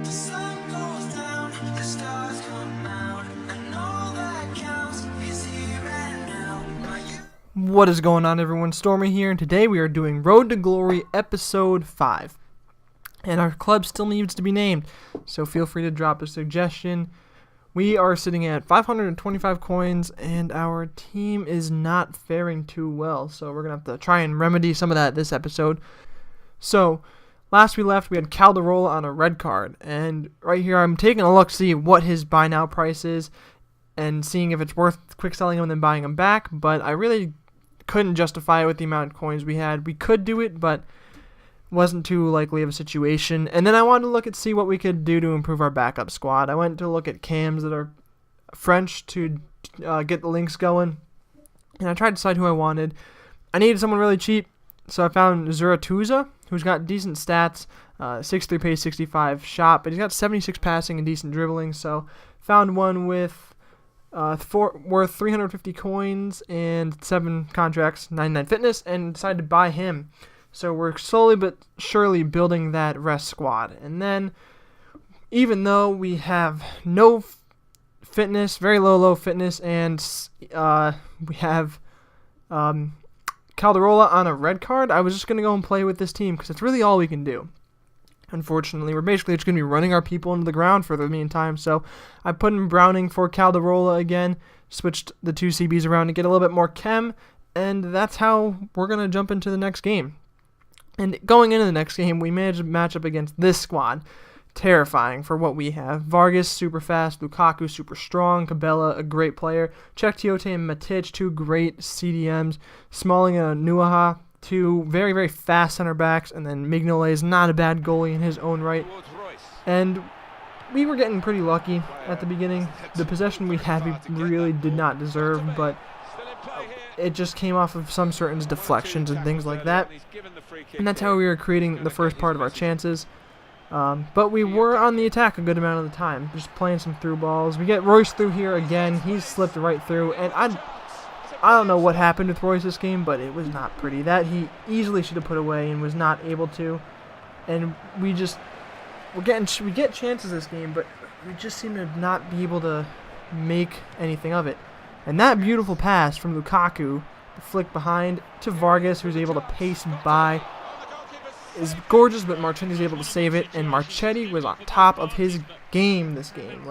sun goes down, the stars come out, and all that counts is here and now. What is going on, everyone? Stormy here, and today we are doing Road to Glory Episode 5. And our club still needs to be named, so feel free to drop a suggestion. We are sitting at 525 coins, and our team is not faring too well, so we're going to have to try and remedy some of that this episode. So, last we left, we had Calderola on a red card, and right here I'm taking a look to see what his buy now price is, and seeing if it's worth quick selling him and then buying him back, but I really couldn't justify it with the amount of coins we had. We could do it, but wasn't too likely of a situation. And then I wanted to look at see what we could do to improve our backup squad. I went to look at cams that are French to get the links going, and I tried to decide who I wanted. I needed someone really cheap, so I found Zuratuza, who's got decent stats, 6'3", pace, 65 shot, but he's got 76 passing and decent dribbling. So found one with worth 350 coins and 7 contracts, 99 fitness, and decided to buy him. So we're slowly but surely building that rest squad. And then, even though we have no fitness, very low fitness, and we have Calderola on a red card, I was just going to go and play with this team because it's really all we can do. Unfortunately, we're basically just going to be running our people into the ground for the meantime. So I put in Browning for Calderola again, switched the 2 CBs around to get a little bit more chem, and that's how we're going to jump into the next game. And going into the next game, we managed to match up against this squad. Terrifying for what we have. Vargas, super fast. Lukaku, super strong. Cabela, a great player. Czech Tiote and Matic, 2 great CDMs. Smalling and Nuaha, 2 very, very fast center backs. And then Mignolet is not a bad goalie in his own right. And we were getting pretty lucky at the beginning. The possession we had, we really did not deserve, but it just came off of some certain deflections and things like that. And that's how we were creating the first part of our chances. But we were on the attack a good amount of the time, just playing some through balls. We get Royce through here again. He's slipped right through. And I don't know what happened with Royce this game, but it was not pretty. That he easily should have put away and was not able to. And we get chances this game, but we just seem to not be able to make anything of it. And that beautiful pass from Lukaku, the flick behind to Vargas, who's able to pace by, is gorgeous, but Marchetti's able to save it, and Marchetti was on top of his game this game.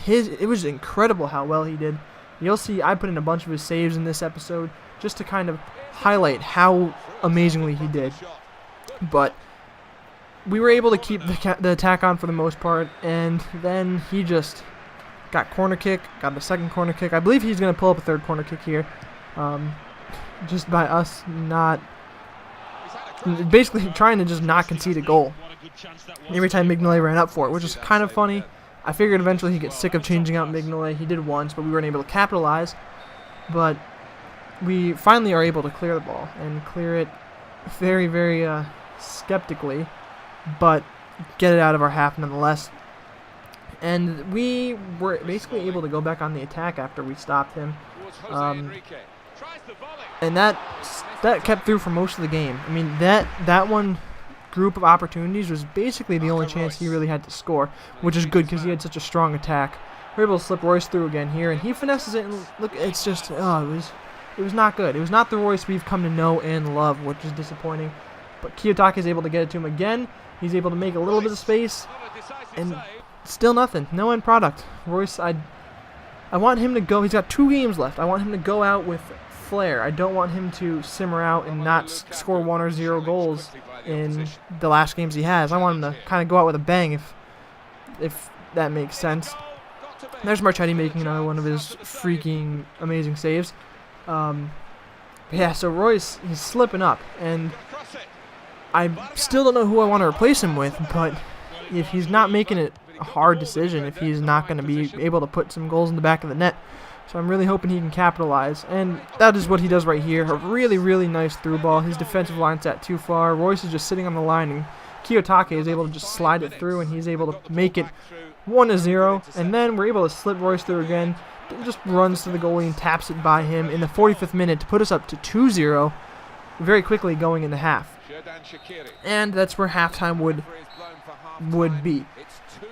It was incredible how well he did. You'll see I put in a bunch of his saves in this episode just to kind of highlight how amazingly he did. But we were able to keep the attack on for the most part, and then he just got corner kick, got the second corner kick. I believe he's going to pull up a third corner kick here. Just by us basically trying to just not concede a goal. Every time Mignolet ran up for it, which is kind of funny. I figured eventually he'd get sick of changing out Mignolet. He did once, but we weren't able to capitalize. But we finally are able to clear the ball, and clear it very, very skeptically, but get it out of our half nonetheless. And we were basically able to go back on the attack after we stopped him. And that kept through for most of the game. I mean, that one group of opportunities was basically the only chance he really had to score, which is good because he had such a strong attack. We're able to slip Royce through again here, and he finesses it, and look, it's just, it was not good. It was not the Royce we've come to know and love, which is disappointing. But Kiyotake is able to get it to him again. He's able to make a little bit of space, and still nothing. No end product. Royce, I want him to go. He's got 2 games left. I want him to go out with flair. I don't want him to simmer out and not score 1 or 0 goals in the last games he has. I want him to kind of go out with a bang, if that makes sense. There's Marchetti making another one of his freaking amazing saves. Yeah, so Royce, he's slipping up, and I still don't know who I want to replace him with, but if he's not making it a hard decision, if he's not going to be able to put some goals in the back of the net. So I'm really hoping he can capitalize, and that is what he does right here. A really, really nice through ball. His defensive line's sat too far. Royce is just sitting on the line, and Kiyotake is able to just slide it through, and he's able to make it 1-0. And then we're able to slip Royce through again. Just runs to the goalie and taps it by him in the 45th minute to put us up to 2-0 very quickly going into half. And that's where halftime would would be.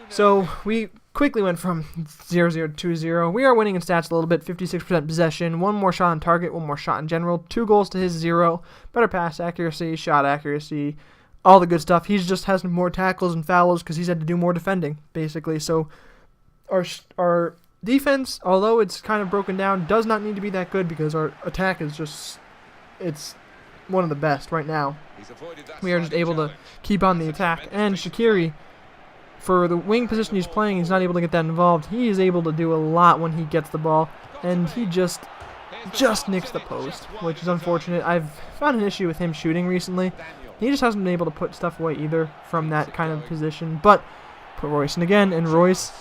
So we quickly went from 0-0 to 2-0. We are winning in stats a little bit, 56% possession, 1 more shot on target, 1 more shot in general, 2 goals to his 0, better pass accuracy, shot accuracy, all the good stuff. He just has more tackles and fouls because he's had to do more defending, basically. So our defense, although it's kind of broken down, does not need to be that good because our attack is just, it's one of the best right now. We are just able to keep on the attack. And Shaqiri, for the wing position he's playing, he's not able to get that involved. He is able to do a lot when he gets the ball, and he just nicks the post, which is unfortunate. I've found an issue with him shooting recently. He just hasn't been able to put stuff away either from that kind of position. But put Royce in again, and Royce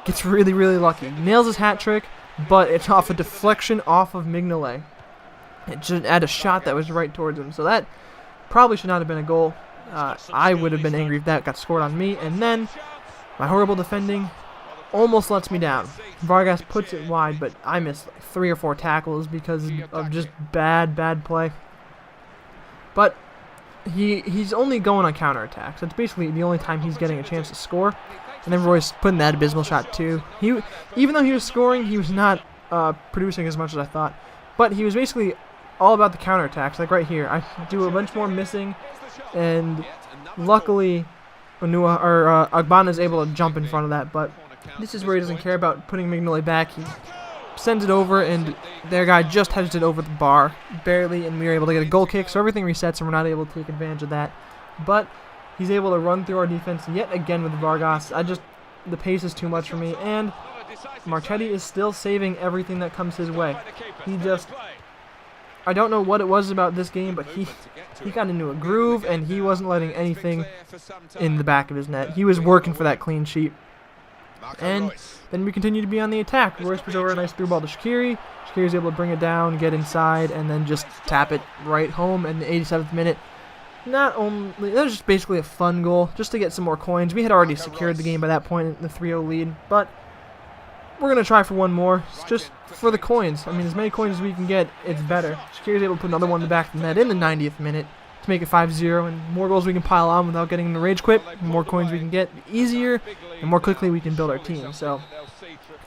gets really, really lucky. Nails his hat trick, but it's off a deflection off of Mignolet. It just had a shot that was right towards him, so that probably should not have been a goal. I would have been angry if that got scored on me. And then my horrible defending almost lets me down. Vargas puts it wide, but I missed like 3 or 4 tackles because of just bad play. But he's only going on counterattacks. That's basically the only time he's getting a chance to score. And then Royce putting that abysmal shot too. Even though he was scoring, he was not producing as much as I thought. But he was basically all about the counterattacks. Like right here, I do a bunch more missing, and luckily Agbana is able to jump in front of that. But this is where he doesn't care about putting Mignolet back. He sends it over, and their guy just hedged it over the bar, barely, and we were able to get a goal kick, so everything resets, and we're not able to take advantage of that. But he's able to run through our defense yet again with Vargas. The pace is too much for me, and Marchetti is still saving everything that comes his way. I don't know what it was about this game, but he got into a groove, and he wasn't letting anything in the back of his net. He was working for that clean sheet. And then we continue to be on the attack. Royce puts over a nice through ball to Shaqiri. Shaqiri's able to bring it down, get inside, and then just tap it right home in the 87th minute. That was just basically a fun goal, just to get some more coins. We had already secured the game by that point in the 3-0 lead, but we're going to try for one more, just for the coins. I mean, as many coins as we can get, it's better. Shaqiri's able to put another one in the back of the net in the 90th minute to make it 5-0, and more goals we can pile on without getting the rage quit. The more coins we can get, the easier, and more quickly we can build our team. So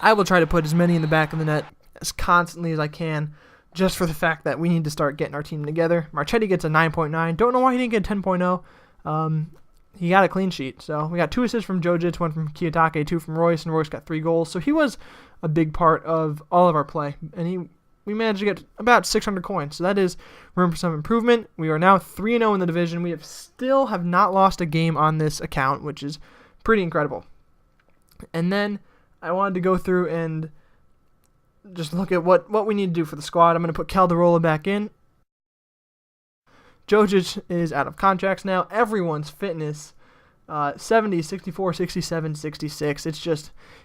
I will try to put as many in the back of the net as constantly as I can, just for the fact that we need to start getting our team together. Marchetti gets a 9.9. Don't know why he didn't get 10.0. He got a clean sheet. So we got 2 assists from Jojic, 1 from Kiyotake, 2 from Royce, and Royce got 3 goals. So he was a big part of all of our play, and we managed to get about 600 coins. So that is room for some improvement. We are now 3-0 in the division. We still have not lost a game on this account, which is pretty incredible. And then I wanted to go through and just look at what we need to do for the squad. I'm going to put Calderola back in. Jojic is out of contracts now. Everyone's fitness, 70, 64, 67, 66.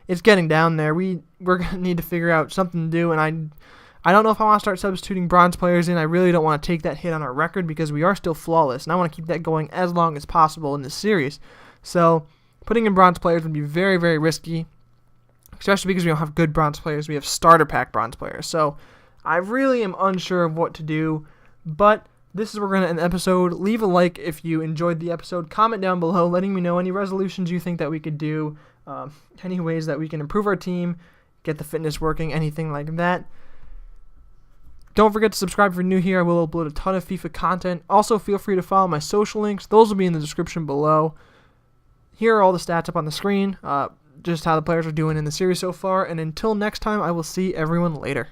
It's getting down there. We're going to need to figure out something to do, and I don't know if I want to start substituting bronze players in. I really don't want to take that hit on our record because we are still flawless, and I want to keep that going as long as possible in this series. So putting in bronze players would be very, very risky, especially because we don't have good bronze players. We have starter pack bronze players. So I really am unsure of what to do, but this is where we're going to end the episode. Leave a like if you enjoyed the episode. Comment down below letting me know any resolutions you think that we could do, any ways that we can improve our team, get the fitness working, anything like that. Don't forget to subscribe if you're new here. I will upload a ton of FIFA content. Also, feel free to follow my social links. Those will be in the description below. Here are all the stats up on the screen, just how the players are doing in the series so far. And until next time, I will see everyone later.